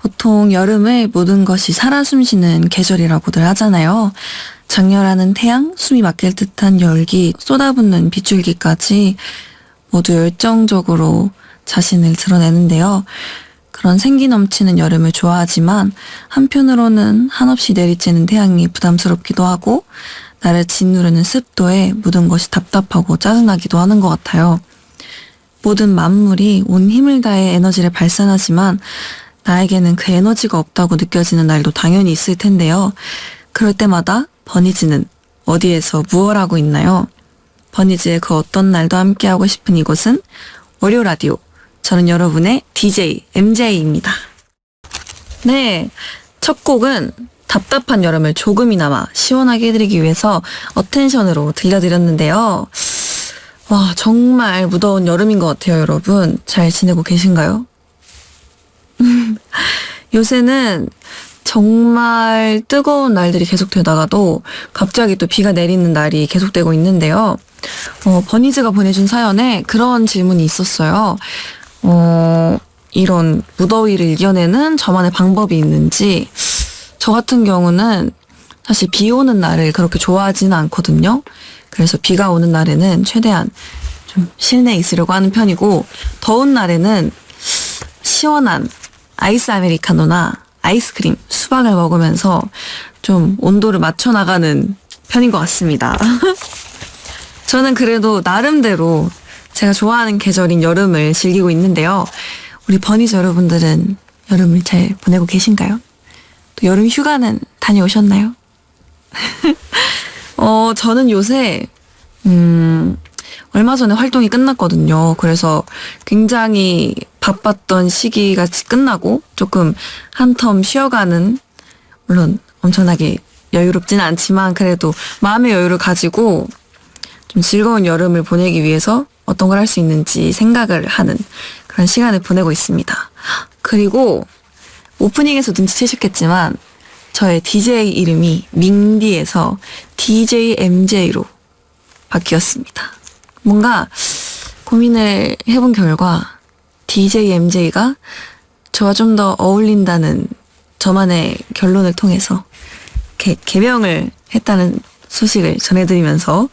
보통 여름을 모든 것이 살아 숨쉬는 계절이라고들 하잖아요. 장렬하는 태양, 숨이 막힐 듯한 열기, 쏟아붓는 빗줄기까지 모두 열정적으로 자신을 드러내는데요. 그런 생기 넘치는 여름을 좋아하지만 한편으로는 한없이 내리쬐는 태양이 부담스럽기도 하고 나를 짓누르는 습도에 모든 것이 답답하고 짜증나기도 하는 것 같아요. 모든 만물이 온 힘을 다해 에너지를 발산하지만 나에게는 그 에너지가 없다고 느껴지는 날도 당연히 있을 텐데요. 그럴 때마다 버니즈는 어디에서 무엇 하고 있나요? 버니즈의 그 어떤 날도 함께하고 싶은 이곳은 월요 라디오. 저는 여러분의 DJ MJ입니다. 네, 첫 곡은 답답한 여름을 조금이나마 시원하게 해드리기 위해서 어텐션으로 들려드렸는데요. 와, 정말 무더운 여름인 것 같아요, 여러분. 잘 지내고 계신가요? 요새는 정말 뜨거운 날들이 계속되다가도 갑자기 또 비가 내리는 날이 계속되고 있는데요. 버니즈가 보내준 사연에 그런 질문이 있었어요. 이런 무더위를 이겨내는 저만의 방법이 있는지. 저 같은 경우는 사실 비 오는 날을 그렇게 좋아하지는 않거든요. 그래서 비가 오는 날에는 최대한 좀 실내에 있으려고 하는 편이고, 더운 날에는 시원한 아이스 아메리카노나 아이스크림, 수박을 먹으면서 좀 온도를 맞춰나가는 편인 것 같습니다. 저는 그래도 나름대로 제가 좋아하는 계절인 여름을 즐기고 있는데요. 우리 버니즈 여러분들은 여름을 잘 보내고 계신가요? 또 여름 휴가는 다녀오셨나요? 저는 요새 얼마 전에 활동이 끝났거든요. 그래서 굉장히 바빴던 시기가 끝나고 조금 한텀 쉬어가는, 물론 엄청나게 여유롭지는 않지만 그래도 마음의 여유를 가지고 좀 즐거운 여름을 보내기 위해서 어떤 걸 할 수 있는지 생각을 하는 그런 시간을 보내고 있습니다. 그리고 오프닝에서 눈치채셨겠지만 저의 DJ 이름이 밍디에서 DJ MJ로 바뀌었습니다. 뭔가 고민을 해본 결과 DJ MJ가 저와 좀 더 어울린다는 저만의 결론을 통해서 개명을 했다는 소식을 전해드리면서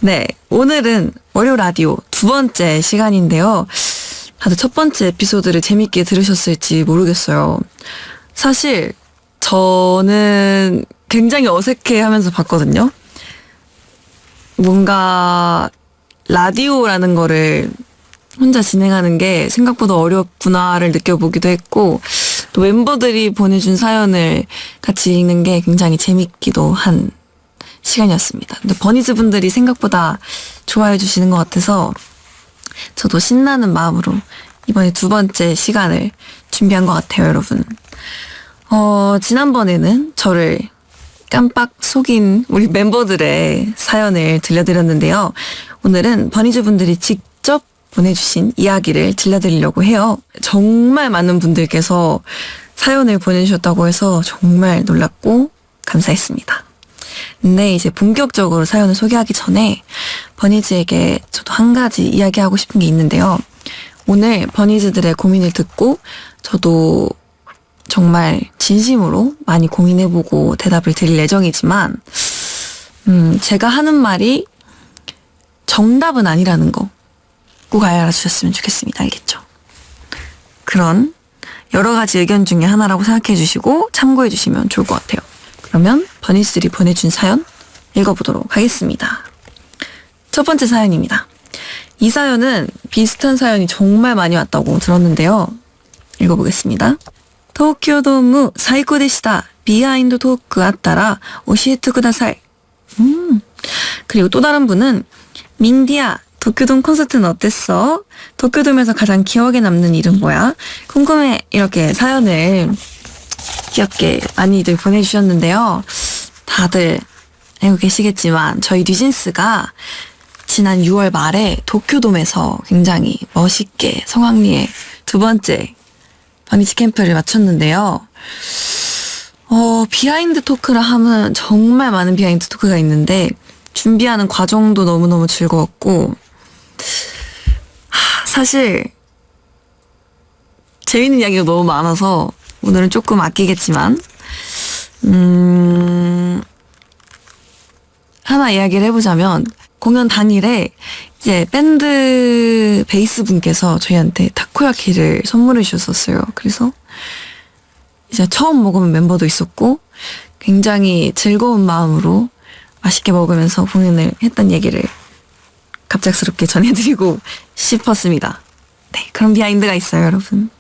네, 오늘은 월요 라디오 두 번째 시간인데요. 다들 첫 번째 에피소드를 재밌게 들으셨을지 모르겠어요. 사실 저는 굉장히 어색해하면서 봤거든요. 뭔가 라디오라는 거를 혼자 진행하는 게 생각보다 어렵구나를 느껴보기도 했고, 또 멤버들이 보내준 사연을 같이 읽는 게 굉장히 재밌기도 한 시간이었습니다. 근데 버니즈 분들이 생각보다 좋아해 주시는 것 같아서 저도 신나는 마음으로 이번에 두 번째 시간을 준비한 것 같아요, 여러분. 지난번에는 저를 깜빡 속인 우리 멤버들의 사연을 들려드렸는데요. 오늘은 버니즈 분들이 직접 보내주신 이야기를 들려드리려고 해요. 정말 많은 분들께서 사연을 보내주셨다고 해서 정말 놀랍고 감사했습니다. 근데 이제 본격적으로 사연을 소개하기 전에 버니즈에게 저도 한 가지 이야기하고 싶은 게 있는데요. 오늘 버니즈들의 고민을 듣고 저도 정말 진심으로 많이 고민해보고 대답을 드릴 예정이지만 제가 하는 말이 정답은 아니라는 거 꼭 알아주셨으면 좋겠습니다. 알겠죠? 그런 여러 가지 의견 중에 하나라고 생각해 주시고 참고해 주시면 좋을 것 같아요. 그러면 버니즈들이 보내준 사연 읽어보도록 하겠습니다. 첫 번째 사연입니다. 이 사연은 비슷한 사연이 정말 많이 왔다고 들었는데요. 읽어보겠습니다. 도쿄도무 사이코 데시다. 비하인드 토크 아따라 오시에테 쿠다사이. 그리고 또 다른 분은 민디야 도쿄돔 콘서트는 어땠어? 도쿄돔에서 가장 기억에 남는 일은 뭐야? 궁금해. 이렇게 사연을 귀엽게 많이들 보내주셨는데요. 다들 알고 계시겠지만 저희 뉴진스가 지난 6월 말에 도쿄돔에서 굉장히 멋있게 성황리에 두 번째 버니즈 캠프를 마쳤는데요. 비하인드 토크라 하면 정말 많은 비하인드 토크가 있는데 준비하는 과정도 너무너무 즐거웠고, 사실 재밌는 이야기가 너무 많아서 오늘은 조금 아끼겠지만 하나 이야기를 해보자면 공연 당일에 이제 밴드 베이스 분께서 저희한테 타코야키를 선물해 주셨었어요. 그래서 이제 처음 먹어본 멤버도 있었고 굉장히 즐거운 마음으로 맛있게 먹으면서 공연을 했던 얘기를 갑작스럽게 전해드리고 싶었습니다. 네, 그런 비하인드가 있어요, 여러분.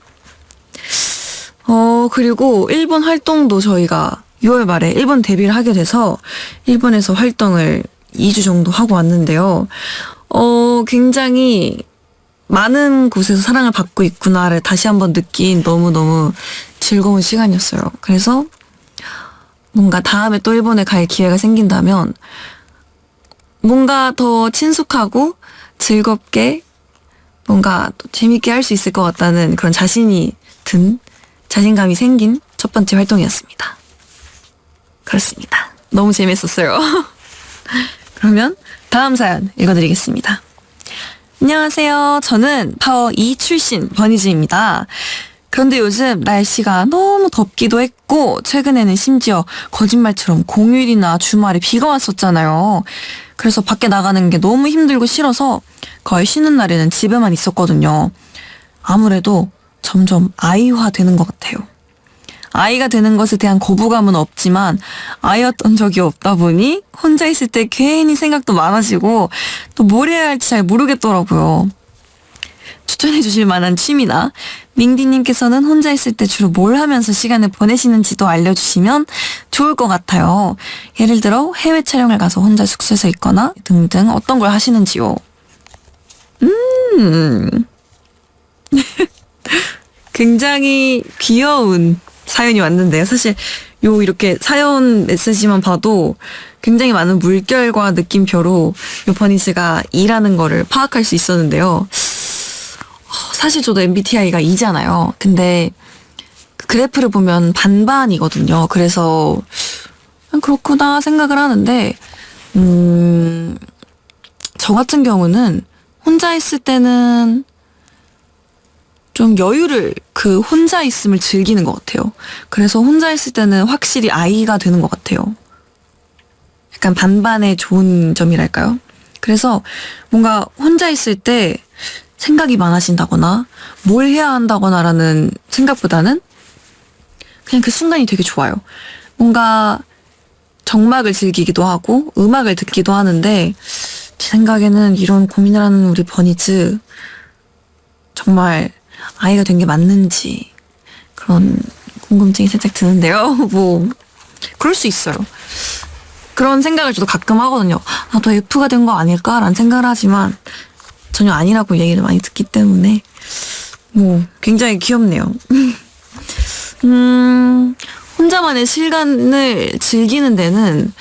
그리고 일본 활동도 저희가 6월 말에 일본 데뷔를 하게 돼서 일본에서 활동을 2주 정도 하고 왔는데요. 굉장히 많은 곳에서 사랑을 받고 있구나를 다시 한번 느낀 너무너무 즐거운 시간이었어요. 그래서 뭔가 다음에 또 일본에 갈 기회가 생긴다면 뭔가 더 친숙하고 즐겁게 뭔가 또 재밌게 할 수 있을 것 같다는 그런 자신감이 생긴 첫 번째 활동이었습니다. 그렇습니다. 너무 재밌었어요. 그러면 다음 사연 읽어드리겠습니다. 안녕하세요. 저는 파워 2 출신 버니즈입니다. 그런데 요즘 날씨가 너무 덥기도 했고 최근에는 심지어 거짓말처럼 공휴일이나 주말에 비가 왔었잖아요. 그래서 밖에 나가는 게 너무 힘들고 싫어서 거의 쉬는 날에는 집에만 있었거든요. 아무래도 점점 아이화 되는 것 같아요. 아이가 되는 것에 대한 거부감은 없지만 아이였던 적이 없다 보니 혼자 있을 때 괜히 생각도 많아지고 또 뭘 해야 할지 잘 모르겠더라고요. 추천해 주실 만한 취미나 밍디님께서는 혼자 있을 때 주로 뭘 하면서 시간을 보내시는지도 알려주시면 좋을 것 같아요. 예를 들어 해외 촬영을 가서 혼자 숙소에서 있거나 등등 어떤 걸 하시는지요. 굉장히 귀여운 사연이 왔는데요. 사실 이렇게 사연 메시지만 봐도 굉장히 많은 물결과 느낌표로 버니즈가 E라는 거를 파악할 수 있었는데요. 사실 저도 MBTI가 E잖아요. 근데 그 그래프를 보면 반반이거든요. 그래서 그렇구나 생각을 하는데 저 같은 경우는 혼자 있을 때는 좀 여유를 혼자 있음을 즐기는 것 같아요. 그래서 혼자 있을 때는 확실히 I가 되는 것 같아요. 약간 반반의 좋은 점이랄까요? 그래서 뭔가 혼자 있을 때 생각이 많아진다거나 뭘 해야 한다거나라는 생각보다는 그냥 그 순간이 되게 좋아요. 뭔가 정막을 즐기기도 하고 음악을 듣기도 하는데 제 생각에는 이런 고민을 하는 우리 버니즈 정말 아이가 된 게 맞는지 그런 궁금증이 살짝 드는데요. 뭐 그럴 수 있어요. 그런 생각을 저도 가끔 하거든요. 나도 F가 된 거 아닐까라는 생각을 하지만 전혀 아니라고 얘기를 많이 듣기 때문에 뭐 굉장히 귀엽네요. 혼자만의 시간을 즐기는 데는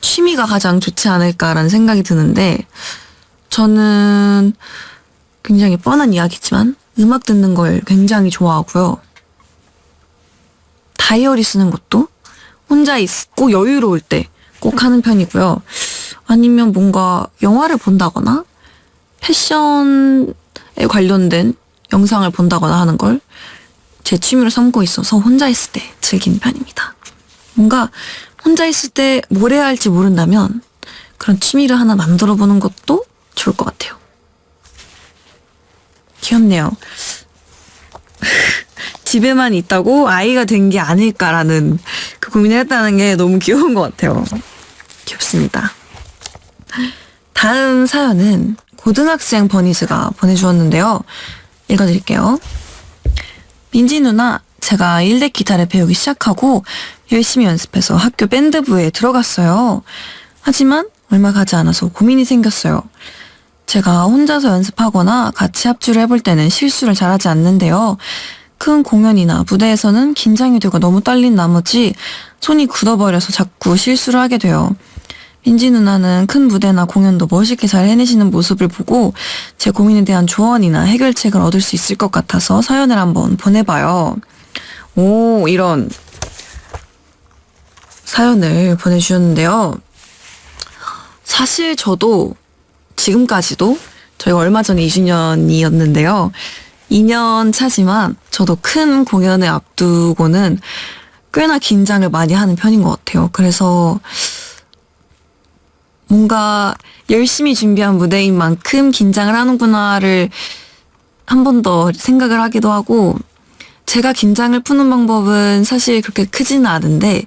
취미가 가장 좋지 않을까라는 생각이 드는데 저는 굉장히 뻔한 이야기지만 음악 듣는 걸 굉장히 좋아하고요. 다이어리 쓰는 것도 혼자 있고 여유로울 때 꼭 하는 편이고요. 아니면 뭔가 영화를 본다거나 패션에 관련된 영상을 본다거나 하는 걸 제 취미로 삼고 있어서 혼자 있을 때 즐기는 편입니다. 뭔가 혼자 있을 때 뭘 해야 할지 모른다면 그런 취미를 하나 만들어 보는 것도 좋을 것 같아요. 귀엽네요. 집에만 있다고 아이가 된 게 아닐까라는 그 고민을 했다는 게 너무 귀여운 것 같아요. 귀엽습니다. 다음 사연은 고등학생 버니즈가 보내주었는데요. 읽어드릴게요. 민지 누나, 제가 일렉 기타를 배우기 시작하고 열심히 연습해서 학교 밴드부에 들어갔어요. 하지만 얼마 가지 않아서 고민이 생겼어요. 제가 혼자서 연습하거나 같이 합주를 해볼 때는 실수를 잘하지 않는데요. 큰 공연이나 무대에서는 긴장이 되고 너무 떨린 나머지 손이 굳어버려서 자꾸 실수를 하게 돼요. 민지 누나는 큰 무대나 공연도 멋있게 잘 해내시는 모습을 보고 제 고민에 대한 조언이나 해결책을 얻을 수 있을 것 같아서 사연을 한번 보내봐요. 오, 이런 사연을 보내주셨는데요. 사실 저도 지금까지도 저희가 얼마 전에 2주년이었는데요. 2년 차지만 저도 큰 공연을 앞두고는 꽤나 긴장을 많이 하는 편인 것 같아요. 그래서 뭔가 열심히 준비한 무대인 만큼 긴장을 하는구나를 한 번 더 생각을 하기도 하고, 제가 긴장을 푸는 방법은 사실 그렇게 크지는 않은데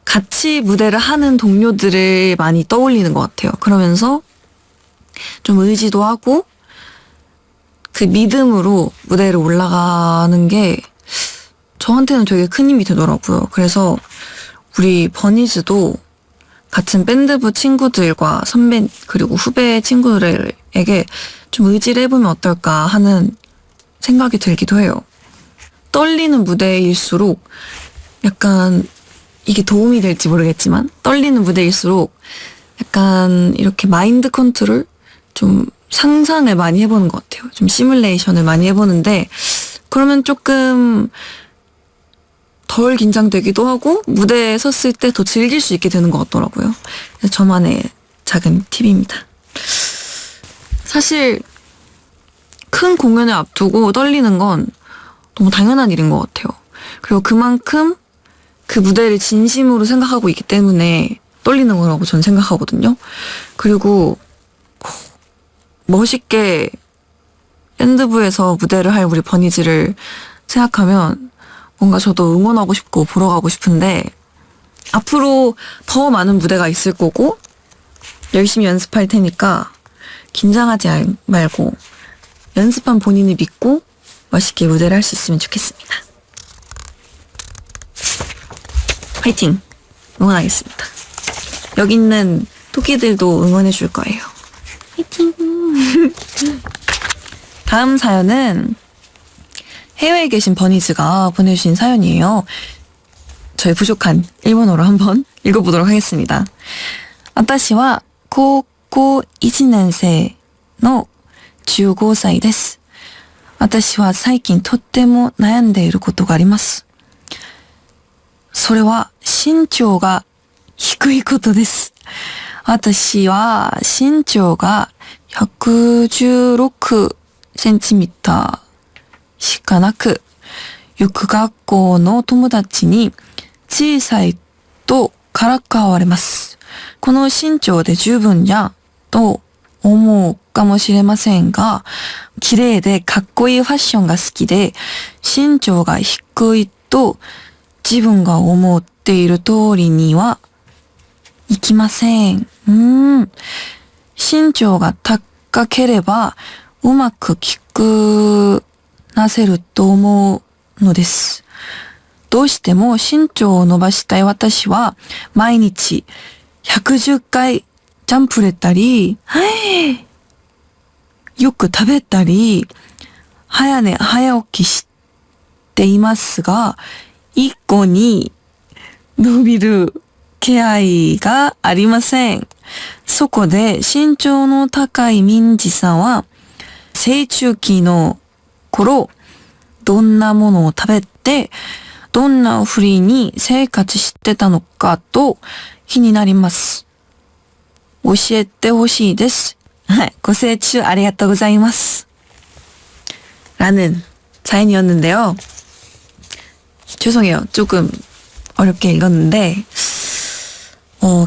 같이 무대를 하는 동료들을 많이 떠올리는 것 같아요. 그러면서 좀 의지도 하고 그 믿음으로 무대를 올라가는 게 저한테는 되게 큰 힘이 되더라고요. 그래서 우리 버니즈도 같은 밴드부 친구들과 선배 그리고 후배 친구들에게 좀 의지를 해보면 어떨까 하는 생각이 들기도 해요. 떨리는 무대일수록 약간 이게 도움이 될지 모르겠지만 떨리는 무대일수록 약간 이렇게 마인드 컨트롤 좀 상상을 많이 해보는 것 같아요. 좀 시뮬레이션을 많이 해보는데 그러면 조금 덜 긴장되기도 하고 무대에 섰을 때 더 즐길 수 있게 되는 것 같더라고요. 그래서 저만의 작은 팁입니다. 사실 큰 공연을 앞두고 떨리는 건 너무 당연한 일인 것 같아요. 그리고 그만큼 그 무대를 진심으로 생각하고 있기 때문에 떨리는 거라고 저는 생각하거든요. 그리고 멋있게 밴드부에서 무대를 할 우리 버니즈를 생각하면 뭔가 저도 응원하고 싶고 보러 가고 싶은데 앞으로 더 많은 무대가 있을 거고 열심히 연습할 테니까 긴장하지 말고 연습한 본인을 믿고 멋있게 무대를 할 수 있으면 좋겠습니다. 화이팅! 응원하겠습니다. 여기 있는 토끼들도 응원해 줄 거예요. 화이팅! 다음 사연은 해외에 계신 버니즈가 보내주신 사연이에요. 저의 부족한 일본어로 한번 읽어보도록 하겠습니다. 私は高校1年生の15歳です。私は最近とっても悩んでいることがあります。それは身長が低いことです。私は身長が116センチミーターしかなく、よく学校の友達に小さいとからかわれます。この身長で十分じゃと思うかもしれませんが、綺麗でかっこいいファッションが好きで、身長が低いと自分が思っている通りにはいきません。身長が高ければうまく聞くなせると思うのです。どうしても身長を伸ばしたい私は毎日110回ジャンプれたり、よく食べたり、早寝早起きしていますが、一個に伸びる気合がありません。そこで身長の高いミンジさんは成中期の頃、どんなものを食べて、どんなふりに生活してたのかと気になります。教えてほしいです。はい、ご清聴ありがとうございます。라는 사연이었는데요. 죄송해요. 조금 어렵게 읽었는데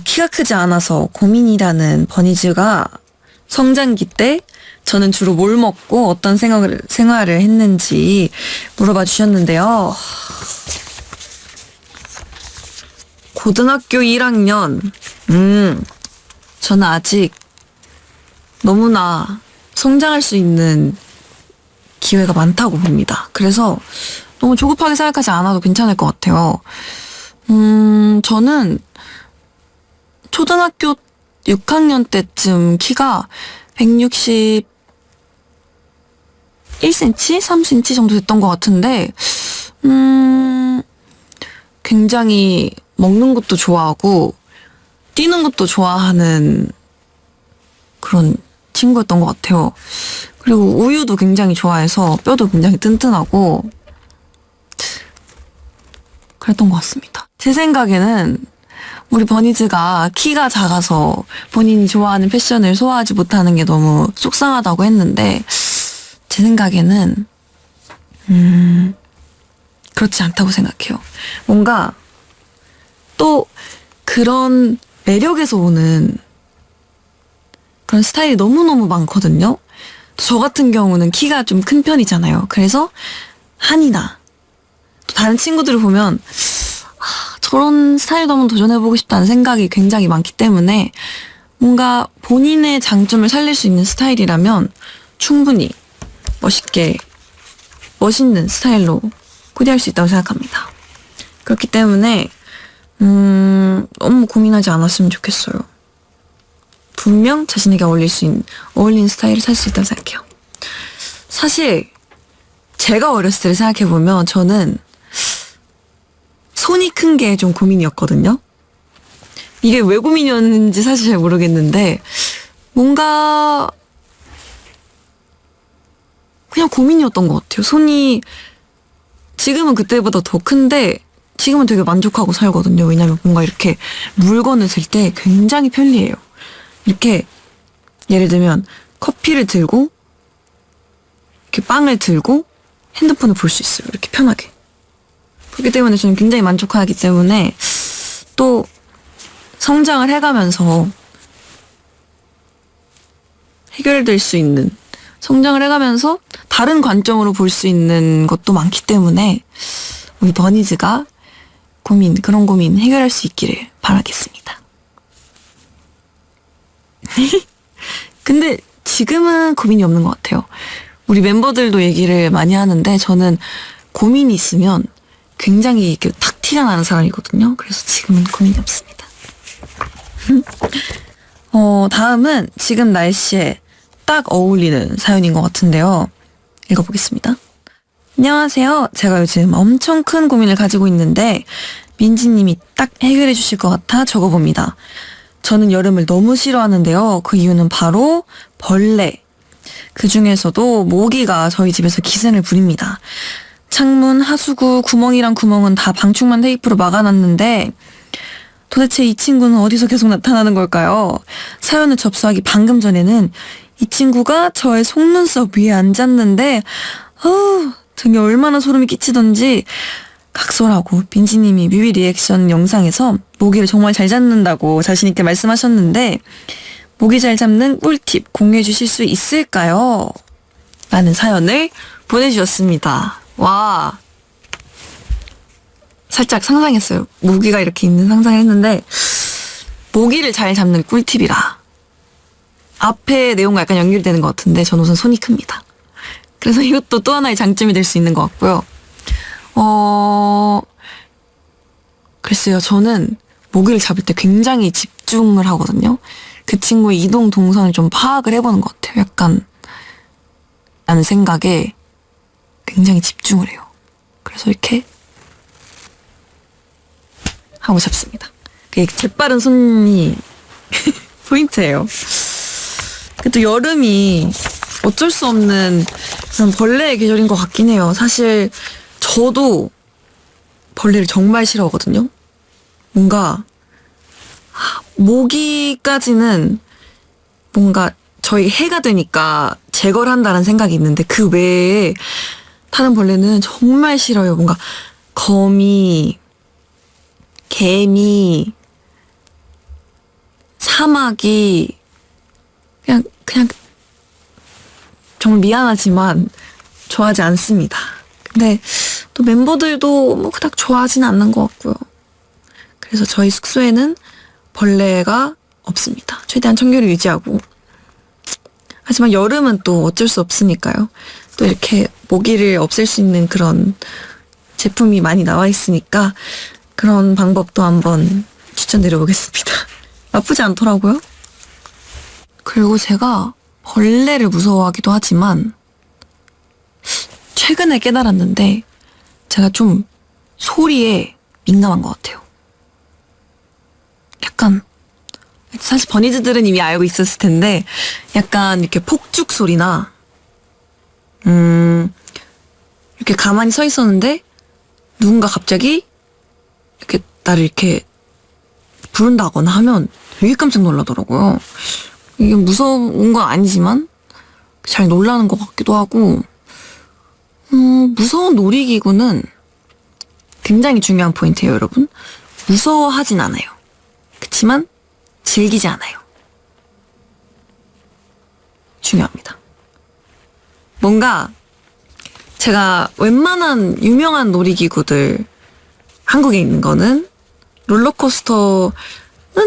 키가 크지 않아서 고민이라는 버니즈가 성장기 때 저는 주로 뭘 먹고 어떤 생활을 했는지 물어봐 주셨는데요. 고등학교 1학년. 저는 아직 너무나 성장할 수 있는 기회가 많다고 봅니다. 그래서 너무 조급하게 생각하지 않아도 괜찮을 것 같아요. 저는 초등학교 6학년 때쯤 키가 161cm, 3cm 정도 됐던 것 같은데, 굉장히 먹는 것도 좋아하고, 뛰는 것도 좋아하는 그런 친구였던 것 같아요. 그리고 우유도 굉장히 좋아해서 뼈도 굉장히 튼튼하고, 그랬던 것 같습니다. 제 생각에는 우리 버니즈가 키가 작아서 본인이 좋아하는 패션을 소화하지 못하는 게 너무 속상하다고 했는데 제 생각에는 그렇지 않다고 생각해요. 뭔가 또 그런 매력에서 오는 그런 스타일이 너무너무 많거든요. 저 같은 경우는 키가 좀 큰 편이잖아요. 그래서 한이나 또 다른 친구들을 보면 저런 스타일도 한번 도전해보고 싶다는 생각이 굉장히 많기 때문에 뭔가 본인의 장점을 살릴 수 있는 스타일이라면 충분히 멋있는 스타일로 코디할 수 있다고 생각합니다. 그렇기 때문에 너무 고민하지 않았으면 좋겠어요. 분명 자신에게 어울리는 스타일을 살 수 있다고 생각해요. 사실 제가 어렸을 때를 생각해보면 저는 손이 큰 게 좀 고민이었거든요. 이게 왜 고민이었는지 사실 잘 모르겠는데 뭔가 그냥 고민이었던 것 같아요. 손이 지금은 그때보다 더 큰데 지금은 되게 만족하고 살거든요. 왜냐면 뭔가 이렇게 물건을 들 때 굉장히 편리해요. 이렇게 예를 들면 커피를 들고 이렇게 빵을 들고 핸드폰을 볼 수 있어요. 이렇게 편하게. 그렇기 때문에 저는 굉장히 만족하기 때문에 또 성장을 해가면서 성장을 해가면서 다른 관점으로 볼 수 있는 것도 많기 때문에 우리 버니즈가 그런 고민 해결할 수 있기를 바라겠습니다. 근데 지금은 고민이 없는 것 같아요. 우리 멤버들도 얘기를 많이 하는데 저는 고민이 있으면 굉장히 이렇게 탁 티가 나는 사람이거든요. 그래서 지금은 고민이 없습니다. 다음은 지금 날씨에 딱 어울리는 사연인 것 같은데요. 읽어보겠습니다. 안녕하세요. 제가 요즘 엄청 큰 고민을 가지고 있는데 민지님이 딱 해결해 주실 것 같아 적어봅니다. 저는 여름을 너무 싫어하는데요. 그 이유는 바로 벌레. 그 중에서도 모기가 저희 집에서 기생을 부립니다. 창문, 하수구, 구멍이랑 구멍은 다 방충망 테이프로 막아놨는데 도대체 이 친구는 어디서 계속 나타나는 걸까요? 사연을 접수하기 방금 전에는 이 친구가 저의 속눈썹 위에 앉았는데 등에 얼마나 소름이 끼치던지 각설하고 민지님이 뮤비 리액션 영상에서 모기를 정말 잘 잡는다고 자신있게 말씀하셨는데 모기 잘 잡는 꿀팁 공유해 주실 수 있을까요? 라는 사연을 보내주셨습니다. 와, 살짝 상상했어요. 모기가 이렇게 있는 상상을 했는데 모기를 잘 잡는 꿀팁이라 앞에 내용과 약간 연결되는 것 같은데 전 우선 손이 큽니다. 그래서 이것도 또 하나의 장점이 될 수 있는 것 같고요. 글쎄요. 저는 모기를 잡을 때 굉장히 집중을 하거든요. 그 친구의 이동 동선을 좀 파악을 해보는 것 같아요. 약간 라는 생각에 굉장히 집중을 해요. 그래서 이렇게 하고 잡습니다. 그 재빠른 손이 포인트예요. 또 여름이 어쩔 수 없는 그런 벌레의 계절인 것 같긴 해요. 사실 저도 벌레를 정말 싫어하거든요. 뭔가 모기까지는 뭔가 저희 해가 되니까 제거를 한다는 생각이 있는데 그 외에 다른 벌레는 정말 싫어요. 뭔가 거미, 개미, 사마귀 그냥 정말 미안하지만 좋아하지 않습니다. 근데 또 멤버들도 뭐 그닥 좋아하진 않는 것 같고요. 그래서 저희 숙소에는 벌레가 없습니다. 최대한 청결을 유지하고. 하지만 여름은 또 어쩔 수 없으니까요. 또 이렇게 모기를 없앨 수 있는 그런 제품이 많이 나와 있으니까 그런 방법도 한번 추천드려보겠습니다. 나쁘지 않더라고요. 그리고 제가 벌레를 무서워하기도 하지만 최근에 깨달았는데 제가 좀 소리에 민감한 것 같아요. 약간 사실 버니즈들은 이미 알고 있었을 텐데 약간 이렇게 폭죽 소리나 이렇게 가만히 서 있었는데 누군가 갑자기 이렇게 나를 이렇게 부른다거나 하면 되게 깜짝 놀라더라고요. 이게 무서운 건 아니지만 잘 놀라는 것 같기도 하고 무서운 놀이기구는 굉장히 중요한 포인트예요, 여러분. 무서워하진 않아요. 그치만 즐기지 않아요. 중요합니다. 뭔가 제가 웬만한 유명한 놀이기구들 한국에 있는 거는 롤러코스터는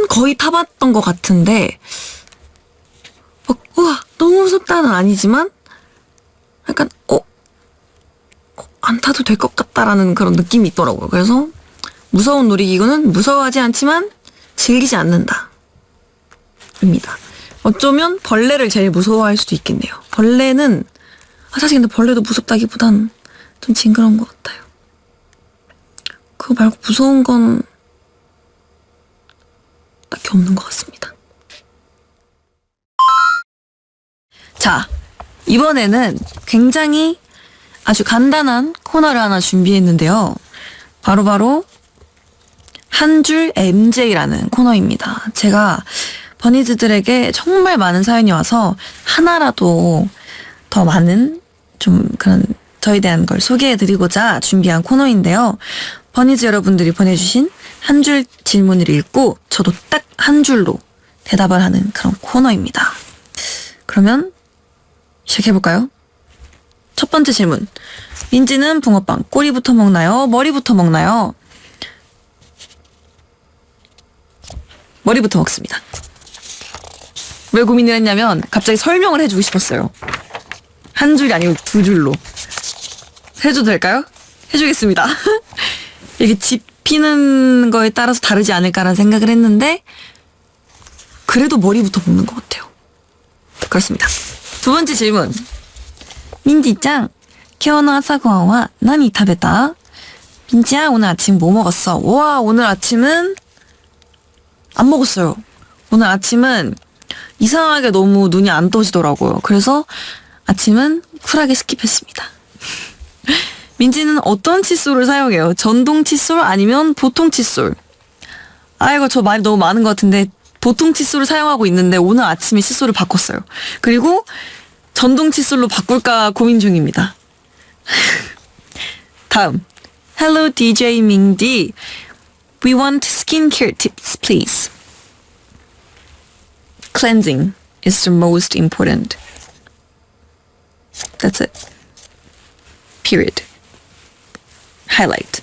거의 타봤던 것 같은데 우와 너무 무섭다는 아니지만 약간 안 타도 될 것 같다라는 그런 느낌이 있더라고요. 그래서 무서운 놀이기구는 무서워하지 않지만 즐기지 않는다 입니다. 어쩌면 벌레를 제일 무서워할 수도 있겠네요. 벌레는 사실 근데 벌레도 무섭다기보단 좀 징그러운 것 같아요. 그거 말고 무서운 건 딱히 없는 것 같습니다. 자, 이번에는 굉장히 아주 간단한 코너를 하나 준비했는데요. 바로 한 줄 MJ라는 코너입니다. 제가 버니즈들에게 정말 많은 사연이 와서 하나라도 더 많은 좀 그런 저에 대한 걸 소개해드리고자 준비한 코너인데요. 버니즈 여러분들이 보내주신 한 줄 질문을 읽고 저도 딱 한 줄로 대답을 하는 그런 코너입니다. 그러면 시작해볼까요? 첫 번째 질문. 민지는 붕어빵 꼬리부터 먹나요? 머리부터 먹나요? 머리부터 먹습니다. 왜 고민을 했냐면 갑자기 설명을 해주고 싶었어요. 한 줄이 아니고 두 줄로. 해줘도 될까요? 해주겠습니다. 이게 집히는 거에 따라서 다르지 않을까라는 생각을 했는데 그래도 머리부터 먹는 것 같아요. 그렇습니다. 두 번째 질문. 민지짱, 今日の朝ごはんは何食べた? 민지야, 오늘 아침 뭐 먹었어? 와, 오늘 아침은 안 먹었어요. 오늘 아침은 이상하게 너무 눈이 안 떠지더라고요. 그래서 아침은 쿨하게 스킵했습니다. 민지는 어떤 칫솔을 사용해요? 전동 칫솔 아니면 보통 칫솔? 아이고, 저 말이 너무 많은 것 같은데 보통 칫솔을 사용하고 있는데 오늘 아침에 칫솔을 바꿨어요. 그리고 전동 칫솔로 바꿀까 고민 중입니다. 다음. Hello DJ Mingdi. We want skincare tips, please. Cleansing is the most important. That's it. Period. Highlight.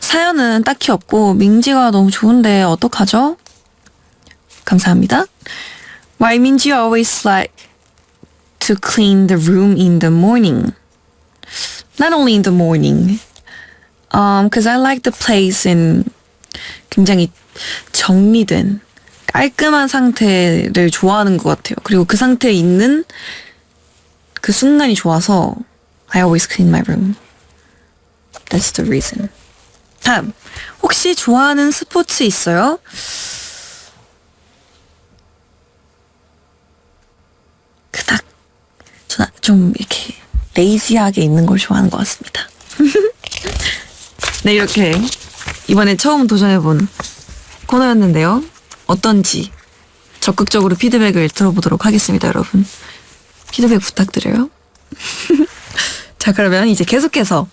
사연은 딱히 없고 민지가 너무 좋은데 어떡하죠? 감사합니다. Why Minji always like to clean the room in the morning? Not only in the morning. Because I like the place in 굉장히 정리된 깔끔한 상태를 좋아하는 것 같아요. 그리고 그 상태에 있는 그 순간이 좋아서 I always clean my room. That's the reason. 다음. 혹시 좋아하는 스포츠 있어요? 그닥 저는 좀 이렇게 레이지하게 있는 걸 좋아하는 것 같습니다. 네, 이렇게 이번에 처음 도전해본 코너였는데요. 어떤지 적극적으로 피드백을 들어보도록 하겠습니다, 여러분. 피드백 부탁드려요. 자, 그러면 이제 계속해서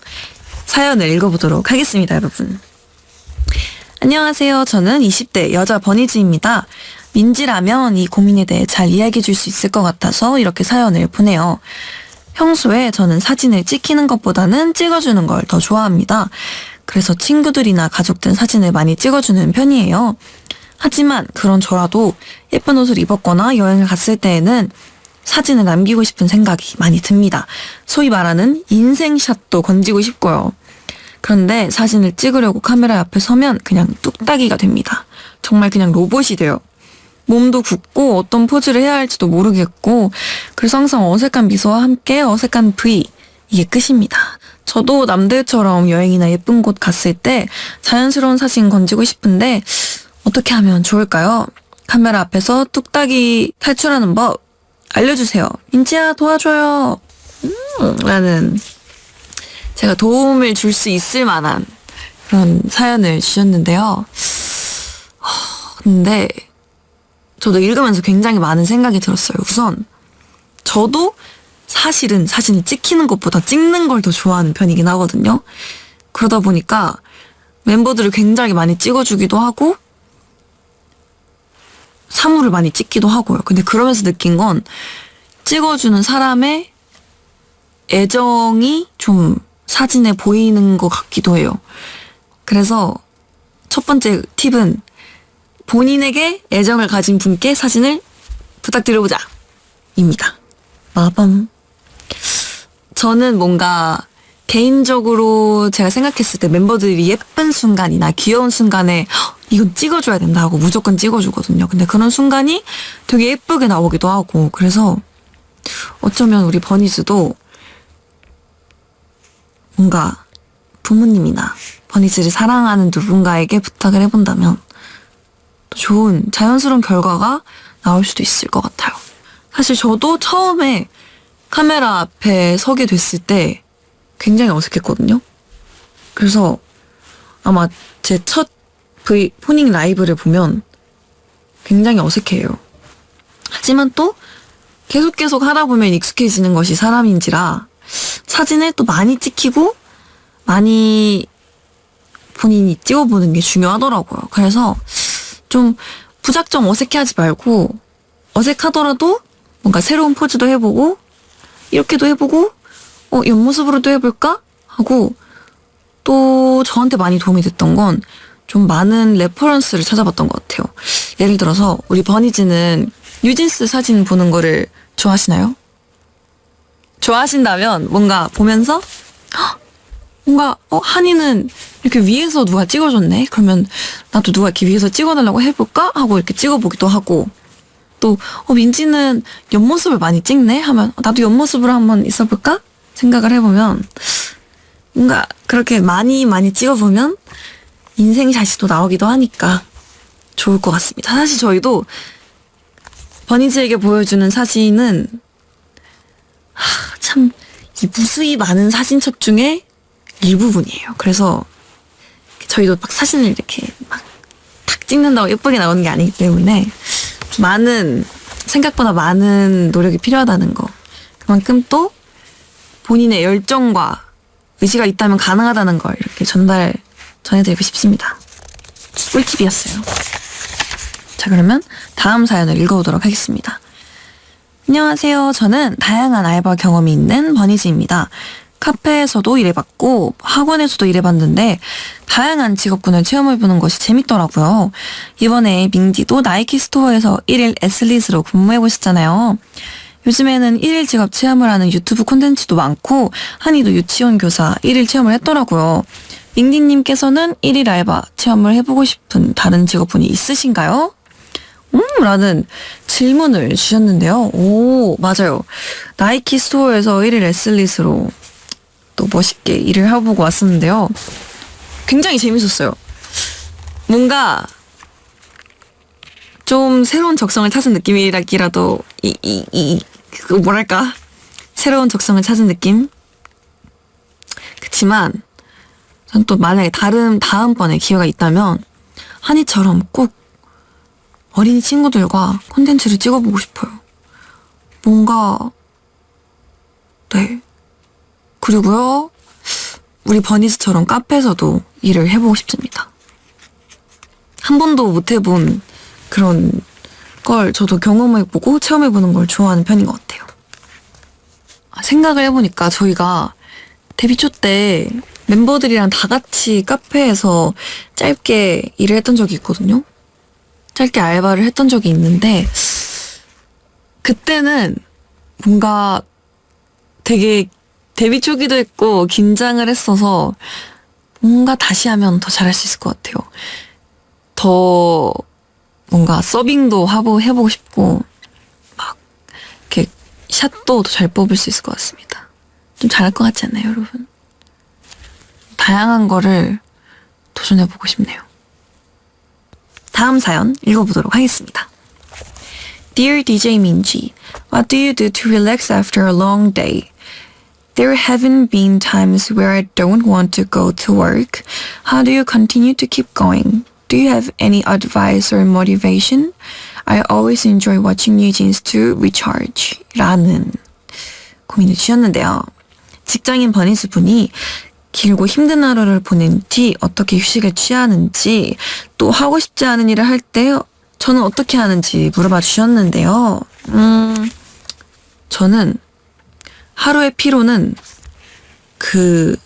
사연을 읽어보도록 하겠습니다, 여러분. 안녕하세요. 저는 20대 여자 버니즈입니다. 민지라면 이 고민에 대해 잘 이야기해 줄 수 있을 것 같아서 이렇게 사연을 보내요. 평소에 저는 사진을 찍히는 것보다는 찍어주는 걸 더 좋아합니다. 그래서 친구들이나 가족들 사진을 많이 찍어주는 편이에요. 하지만 그런 저라도 예쁜 옷을 입었거나 여행을 갔을 때에는 사진을 남기고 싶은 생각이 많이 듭니다. 소위 말하는 인생샷도 건지고 싶고요. 그런데 사진을 찍으려고 카메라 앞에 서면 그냥 뚝딱이가 됩니다. 정말 그냥 로봇이 돼요. 몸도 굳고 어떤 포즈를 해야 할지도 모르겠고 그래서 항상 어색한 미소와 함께 어색한 V 이게 끝입니다. 저도 남들처럼 여행이나 예쁜 곳 갔을 때 자연스러운 사진 건지고 싶은데 어떻게 하면 좋을까요? 카메라 앞에서 뚝딱이 탈출하는 법 알려주세요. 민지야 도와줘요. 라는 제가 도움을 줄 수 있을 만한 그런 사연을 주셨는데요. 근데 저도 읽으면서 굉장히 많은 생각이 들었어요. 우선 저도 사실은 사진을 찍히는 것보다 찍는 걸 더 좋아하는 편이긴 하거든요. 그러다 보니까 멤버들을 굉장히 많이 찍어주기도 하고 사물을 많이 찍기도 하고요. 근데 그러면서 느낀 건 찍어주는 사람의 애정이 좀 사진에 보이는 것 같기도 해요. 그래서 첫 번째 팁은 본인에게 애정을 가진 분께 사진을 부탁드려보자 입니다. 마밤. 저는 뭔가 개인적으로 제가 생각했을 때 멤버들이 예쁜 순간이나 귀여운 순간에 이건 찍어줘야 된다 하고 무조건 찍어주거든요. 근데 그런 순간이 되게 예쁘게 나오기도 하고, 그래서 어쩌면 우리 버니즈도 뭔가 부모님이나 버니즈를 사랑하는 누군가에게 부탁을 해본다면 또 좋은 자연스러운 결과가 나올 수도 있을 것 같아요. 사실 저도 처음에 카메라 앞에 서게 됐을 때 굉장히 어색했거든요. 그래서 아마 제 첫 포닝 라이브를 보면 굉장히 어색해요. 하지만 또 계속 하다 보면 익숙해지는 것이 사람인지라 사진을 또 많이 찍히고 많이 본인이 찍어보는 게 중요하더라고요. 그래서 좀 무작정 어색해하지 말고, 어색하더라도 뭔가 새로운 포즈도 해보고 이렇게도 해보고 옆모습으로도 해볼까? 하고, 또 저한테 많이 도움이 됐던 건 좀 많은 레퍼런스를 찾아봤던 것 같아요. 예를 들어서 우리 버니즈는 뉴진스 사진 보는 거를 좋아하시나요? 좋아하신다면 뭔가 보면서 뭔가 한이는 이렇게 위에서 누가 찍어줬네? 그러면 나도 누가 이렇게 위에서 찍어달라고 해볼까? 하고 이렇게 찍어보기도 하고, 또 민지는 옆모습을 많이 찍네? 하면 나도 옆모습으로 한번 있어볼까? 생각을 해보면 뭔가 그렇게 많이 찍어보면 인생샷이 또 나오기도 하니까 좋을 것 같습니다. 사실 저희도 버니즈에게 보여주는 사진은 참 이 무수히 많은 사진첩 중에 일부분이에요. 그래서 저희도 막 사진을 이렇게 막 탁 찍는다고 예쁘게 나오는 게 아니기 때문에 생각보다 많은 노력이 필요하다는 거. 그만큼 또 본인의 열정과 의지가 있다면 가능하다는 걸 이렇게 전해드리고 싶습니다. 꿀팁이었어요. 자, 그러면 다음 사연을 읽어보도록 하겠습니다. 안녕하세요. 저는 다양한 알바 경험이 있는 버니즈입니다. 카페에서도 일해봤고 학원에서도 일해봤는데 다양한 직업군을 체험해보는 것이 재밌더라고요. 이번에 민디도 나이키 스토어에서 1일 애슬릿으로 근무해보셨잖아요. 요즘에는 1일 직업 체험을 하는 유튜브 콘텐츠도 많고 한이도 유치원 교사 1일 체험을 했더라고요. 민디님께서는 1일 알바 체험을 해보고 싶은 다른 직업군이 있으신가요? 라는 질문을 주셨는데요. 오, 맞아요. 나이키 스토어에서 1일 애슬릿으로 또 멋있게 일을 해보고 왔었는데요. 굉장히 재밌었어요. 뭔가 좀 새로운 적성을 찾은 느낌이라기라도 뭐랄까, 새로운 적성을 찾은 느낌? 그치만 전 또 만약에 다음번에 기회가 있다면 한이처럼 꼭 어린이 친구들과 콘텐츠를 찍어보고 싶어요. 뭔가 네. 그리고요, 우리 버니즈처럼 카페에서도 일을 해보고 싶습니다. 한 번도 못 해본 그런 걸 저도 경험해보고 체험해보는 걸 좋아하는 편인 것 같아요. 생각을 해보니까 저희가 데뷔 초 때 멤버들이랑 다 같이 카페에서 짧게 일을 했던 적이 있거든요. 짧게 알바를 했던 적이 있는데 그때는 뭔가 되게 데뷔 초기도 했고 긴장을 했어서 뭔가 다시 하면 더 잘할 수 있을 것 같아요. 더 뭔가 서빙도 해보고 싶고 막 이렇게 샷도 더 잘 뽑을 수 있을 것 같습니다. 좀 잘할 것 같지 않나요, 여러분? 다양한 거를 도전해보고 싶네요. 다음 사연 읽어보도록 하겠습니다. Dear DJ Minji, what do you do to relax after a long day? There haven't been times where I don't want to go to work. How do you continue to keep going? Do you have any advice or motivation? I always enjoy watching new jeans to recharge. 라는 고민해 주셨는데요. 직장인 버니즈 분이 길고 힘든 하루를 보낸 뒤 어떻게 휴식을 취하는지, 또 하고 싶지 않은 일을 할 때 저는 어떻게 하는지 물어봐 주셨는데요. 저는 하루의 피로는 그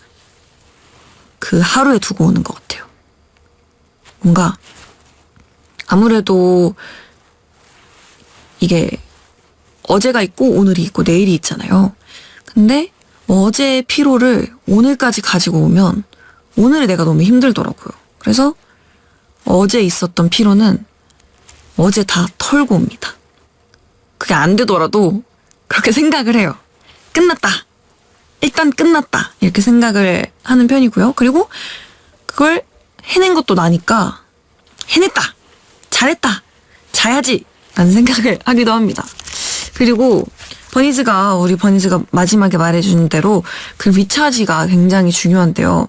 하루에 두고 오는 것 같아요. 뭔가 아무래도 이게 어제가 있고 오늘이 있고 내일이 있잖아요. 근데 어제의 피로를 오늘까지 가지고 오면 오늘이 내가 너무 힘들더라고요. 그래서 어제 있었던 피로는 어제 다 털고 옵니다. 그게 안 되더라도 그렇게 생각을 해요. 끝났다. 일단 끝났다. 이렇게 생각을 하는 편이고요. 그리고 그걸 해낸 것도 나니까 해냈다. 잘했다. 자야지. 라는 생각을 하기도 합니다. 그리고 우리 버니즈가 마지막에 말해준 대로 그 리차지가 굉장히 중요한데요.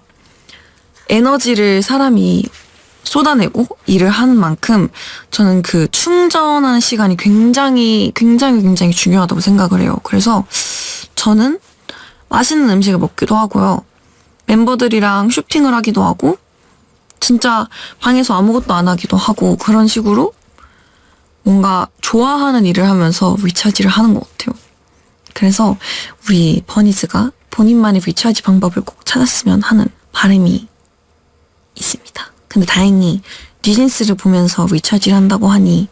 에너지를 사람이 쏟아내고 일을 하는 만큼 저는 그 충전하는 시간이 굉장히 중요하다고 생각을 해요. 그래서 저는 맛있는 음식을 먹기도 하고요. 멤버들이랑 쇼핑을 하기도 하고, 진짜 방에서 아무것도 안 하기도 하고, 그런 식으로 뭔가 좋아하는 일을 하면서 리차지를 하는 것 같아요. 그래서 우리 버니즈가 본인만의 리차지 방법을 꼭 찾았으면 하는 바람이 있습니다. 근데 다행히 뉴진스를 보면서 리차지를 한다고 하니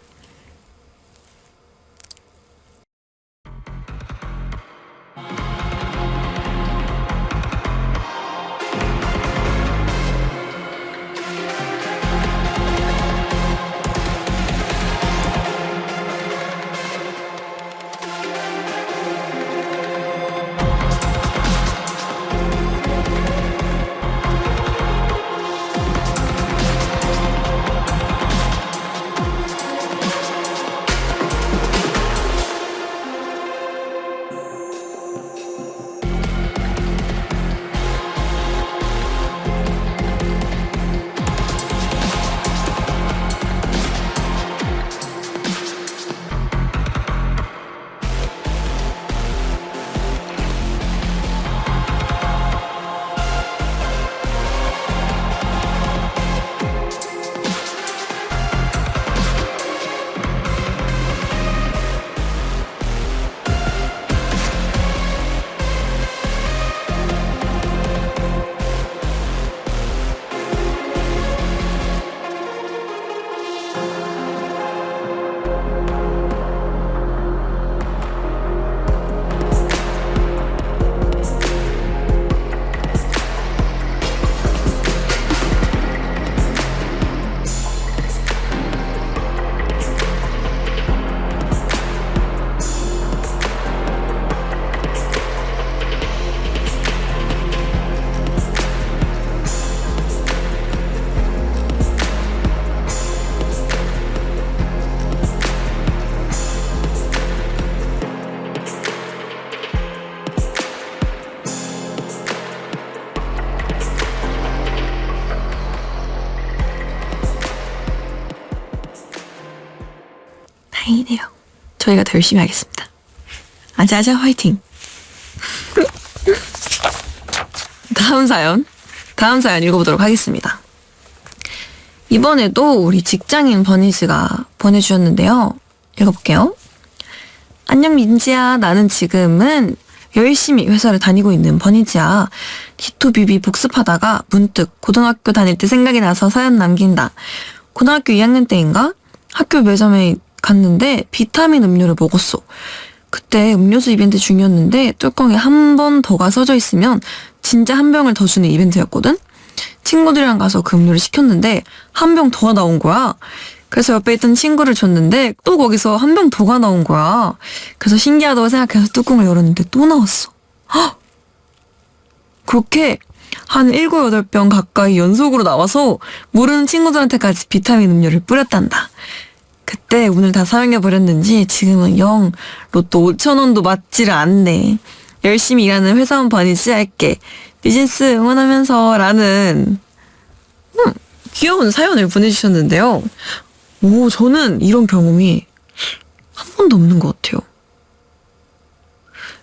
다행이네요. 저희가 더 열심히 하겠습니다. 아자아자 화이팅! 다음 사연 읽어보도록 하겠습니다. 이번에도 우리 직장인 버니즈가 보내주셨는데요. 읽어볼게요. 안녕 민지야. 나는 지금은 열심히 회사를 다니고 있는 버니즈야. 디토뷰비 복습하다가 문득 고등학교 다닐 때 생각이 나서 사연 남긴다. 고등학교 2학년 때인가? 학교 매점에 갔는데 비타민 음료를 먹었어. 그때 음료수 이벤트 중이었는데 뚜껑에 한 번 더가 써져 있으면 진짜 한 병을 더 주는 이벤트였거든? 친구들이랑 가서 그 음료를 시켰는데 한 병 더가 나온 거야. 그래서 옆에 있던 친구를 줬는데 또 거기서 한 병 더가 나온 거야. 그래서 신기하다고 생각해서 뚜껑을 열었는데 또 나왔어. 헉! 그렇게 한 7, 8병 가까이 연속으로 나와서 모르는 친구들한테까지 비타민 음료를 뿌렸단다. 그때 운을 다 사용해버렸는지 지금은 영 로또 5,000원도 맞지를 않네. 열심히 일하는 회사원 버니즈 할게. 뉴진스 응원하면서 라는 귀여운 사연을 보내주셨는데요. 저는 이런 경험이 한 번도 없는 것 같아요.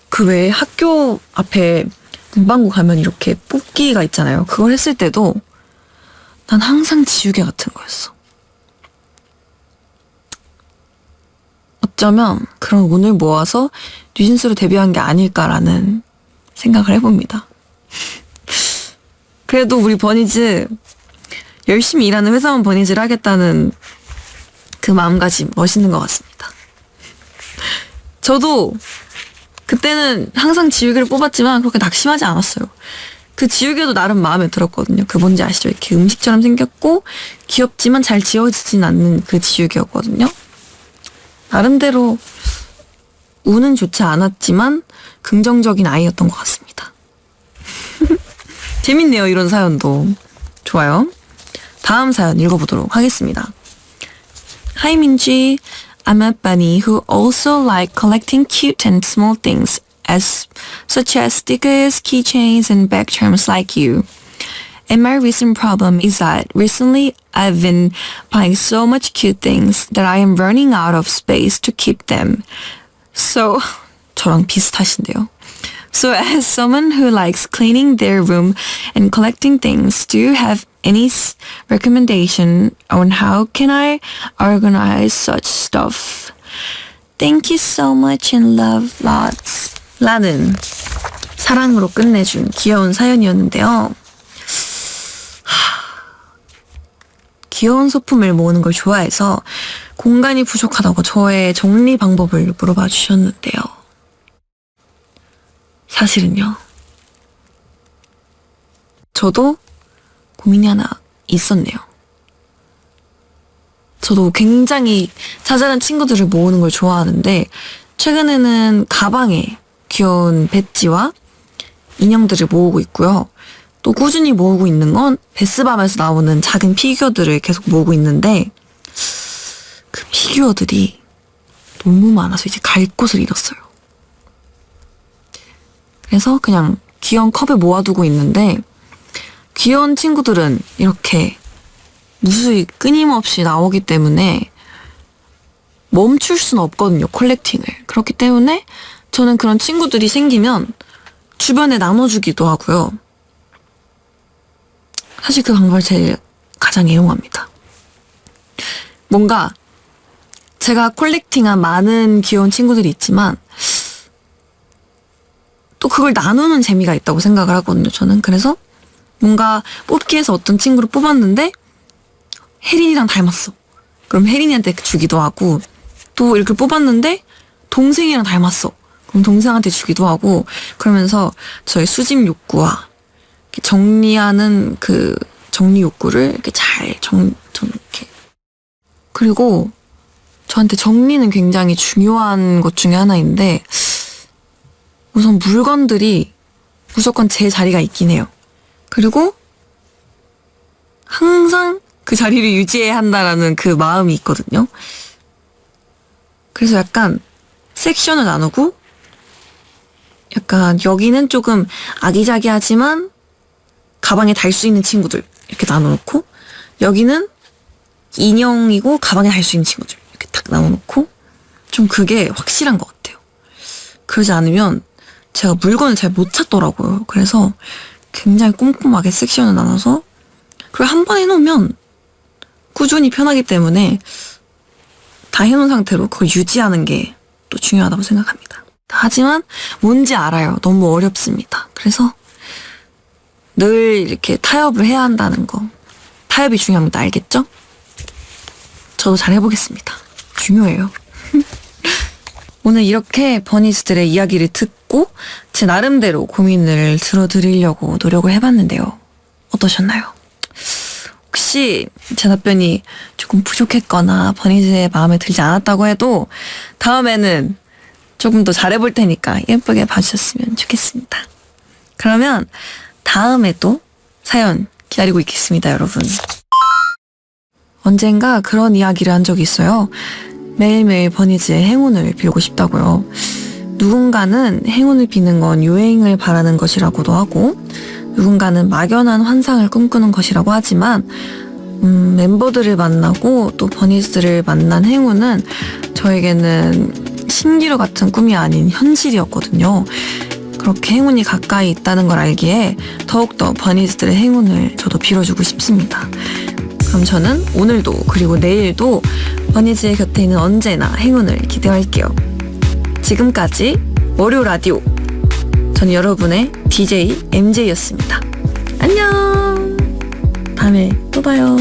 그 외에 학교 앞에 문방구 가면 이렇게 뽑기가 있잖아요. 그걸 했을 때도 난 항상 지우개 같은 거였어. 어쩌면 그런 운을 모아서 뉴진스로 데뷔한 게 아닐까라는 생각을 해봅니다. 그래도 우리 버니즈 열심히 일하는 회사원 버니즈를 하겠다는 그 마음가짐 멋있는 것 같습니다. 저도 그때는 항상 지우개를 뽑았지만 그렇게 낙심하지 않았어요. 그 지우개도 나름 마음에 들었거든요. 그 뭔지 아시죠? 이렇게 음식처럼 생겼고 귀엽지만 잘 지워지진 않는 그 지우개였거든요. 나름대로 운은 좋지 않았지만 긍정적인 아이였던 것 같습니다. 재밌네요, 이런 사연도. 좋아요. 다음 사연 읽어보도록 하겠습니다. Hi Minji, I'm a bunny who also like collecting cute and small things such as stickers, keychains, and bag charms like you. And my recent problem is that recently I've been buying so much cute things that I am running out of space to keep them. So, 저랑 비슷하신데요. So as someone who likes cleaning their room and collecting things, do you have any recommendation on how can I organize such stuff? Thank you so much and love lots. 라는 사랑으로 끝내준 귀여운 사연이었는데요. 귀여운 소품을 모으는 걸 좋아해서 공간이 부족하다고 저의 정리 방법을 물어봐 주셨는데요. 사실은요, 저도 고민이 하나 있었네요. 저도 굉장히 자잘한 친구들을 모으는 걸 좋아하는데 최근에는 가방에 귀여운 배지와 인형들을 모으고 있고요. 또 꾸준히 모으고 있는 건 베스밤에서 나오는 작은 피규어들을 계속 모으고 있는데 그 피규어들이 너무 많아서 이제 갈 곳을 잃었어요. 그래서 그냥 귀여운 컵에 모아두고 있는데 귀여운 친구들은 이렇게 무수히 끊임없이 나오기 때문에 멈출 수는 없거든요, 컬렉팅을. 그렇기 때문에 저는 그런 친구들이 생기면 주변에 나눠주기도 하고요. 사실 그 방법을 제일 가장 애용합니다. 뭔가 제가 컬렉팅한 많은 귀여운 친구들이 있지만 또 그걸 나누는 재미가 있다고 생각을 하거든요, 저는. 그래서 뭔가 뽑기에서 어떤 친구를 뽑았는데 혜린이랑 닮았어. 그럼 혜린이한테 주기도 하고, 또 이렇게 뽑았는데 동생이랑 닮았어. 그럼 동생한테 주기도 하고, 그러면서 저의 수집 욕구와 정리하는 그 정리 욕구를 이렇게 저는 이렇게. 그리고 저한테 정리는 굉장히 중요한 것 중에 하나인데, 우선 물건들이 무조건 제 자리가 있긴 해요. 그리고 항상 그 자리를 유지해야 한다라는 그 마음이 있거든요. 그래서 약간 섹션을 나누고, 약간 여기는 조금 아기자기하지만 가방에 달 수 있는 친구들 이렇게 나눠놓고, 여기는 인형이고 가방에 달 수 있는 친구들 이렇게 딱 나눠놓고, 좀 그게 확실한 것 같아요. 그러지 않으면 제가 물건을 잘 못 찾더라고요. 그래서 굉장히 꼼꼼하게 섹션을 나눠서, 그리고 한 번 해놓으면 꾸준히 편하기 때문에 다 해놓은 상태로 그걸 유지하는 게 또 중요하다고 생각합니다. 하지만 뭔지 알아요. 너무 어렵습니다. 그래서 늘 이렇게 타협을 해야 한다는 거. 타협이 중요합니다. 알겠죠? 저도 잘 해보겠습니다. 중요해요. 오늘 이렇게 버니즈들의 이야기를 듣고 제 나름대로 고민을 들어드리려고 노력을 해봤는데요. 어떠셨나요? 혹시 제 답변이 조금 부족했거나 버니즈의 마음에 들지 않았다고 해도 다음에는 조금 더 잘해볼 테니까 예쁘게 봐주셨으면 좋겠습니다. 그러면 다음에 또 사연 기다리고 있겠습니다, 여러분. 언젠가 그런 이야기를 한 적이 있어요. 매일매일 버니즈의 행운을 빌고 싶다고요. 누군가는 행운을 비는 건 유행을 바라는 것이라고도 하고, 누군가는 막연한 환상을 꿈꾸는 것이라고 하지만 멤버들을 만나고 또 버니즈들을 만난 행운은 저에게는 신기루 같은 꿈이 아닌 현실이었거든요. 그렇게 행운이 가까이 있다는 걸 알기에 더욱더 버니즈들의 행운을 저도 빌어주고 싶습니다. 그럼 저는 오늘도 그리고 내일도 버니즈의 곁에 언제나 행운을 기대할게요. 지금까지 월요 라디오. 전 여러분의 DJ MJ였습니다. 안녕! 다음에 또 봐요.